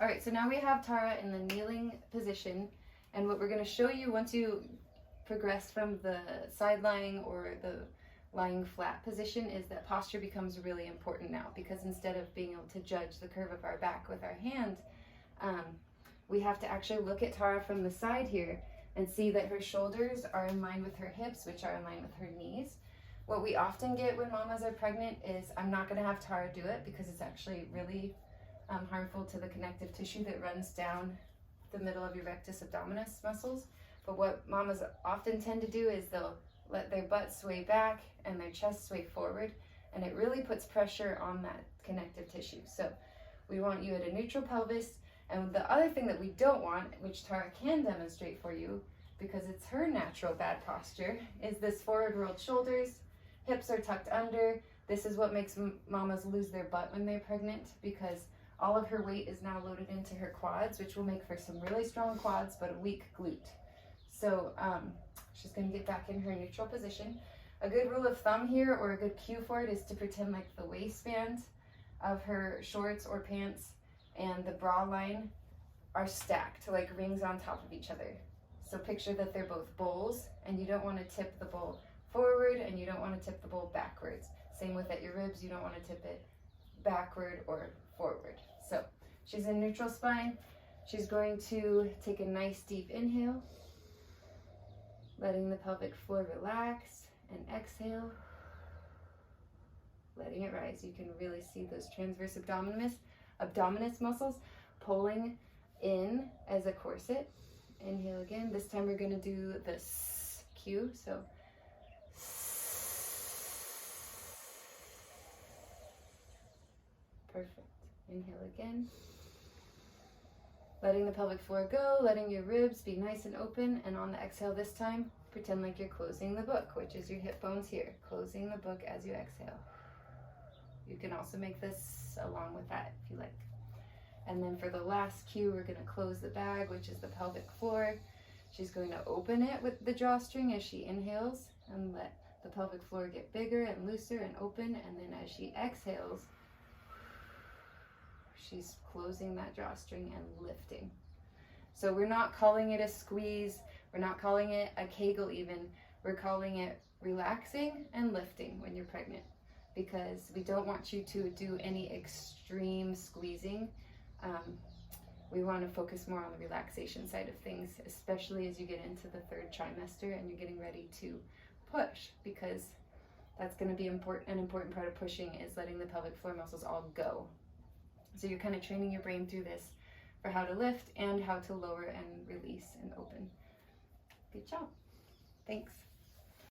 All right, so now we have Tara in the kneeling position, and what we're going to show you once you progress from the side lying or the lying flat position is that posture becomes really important now, because instead of being able to judge the curve of our back with our hand, we have to actually look at Tara from the side here and see that her shoulders are in line with her hips, which are in line with her knees. What we often get when mamas are pregnant is, I'm not going to have Tara do it because it's actually really harmful to the connective tissue that runs down the middle of your rectus abdominis muscles. But what mamas often tend to do is they'll let their butt sway back and their chest sway forward, and it really puts pressure on that connective tissue. So we want you at a neutral pelvis. And the other thing that we don't want, which Tara can demonstrate for you because it's her natural bad posture, is this forward rolled shoulders, hips are tucked under. This is what makes mamas lose their butt when they're pregnant, because all of her weight is now loaded into her quads, which will make for some really strong quads but a weak glute. So she's going to get back in her neutral position. A good rule of thumb here, or a good cue for it, is to pretend like the waistband of her shorts or pants and the bra line are stacked like rings on top of each other. So picture that they're both bowls, and you don't want to tip the bowl forward and you don't want to tip the bowl backwards. Same with at your ribs, you don't want to tip it backward or forward. So she's in neutral spine. She's going to take a nice deep inhale, letting the pelvic floor relax, and exhale, letting it rise. You can really see those transverse abdominis muscles pulling in as a corset. Inhale again. This time we're going to do the S cue. So perfect. Inhale again. Letting the pelvic floor go, letting your ribs be nice and open, and on the exhale this time, pretend like you're closing the book, which is your hip bones here. Closing the book as you exhale. You can also make this along with that if you like. And then for the last cue, we're going to close the bag, which is the pelvic floor. She's going to open it with the drawstring as she inhales and let the pelvic floor get bigger and looser and open. And then as she exhales, she's closing that drawstring and lifting. So we're not calling it a squeeze. We're not calling it a Kegel even. We're calling it relaxing and lifting when you're pregnant, because we don't want you to do any extreme squeezing. We want to focus more on the relaxation side of things, especially as you get into the third trimester and you're getting ready to push, because that's going to be an important part of pushing is letting the pelvic floor muscles all go. So you're kind of training your brain through this for how to lift and how to lower and release and open. Good job. Thanks.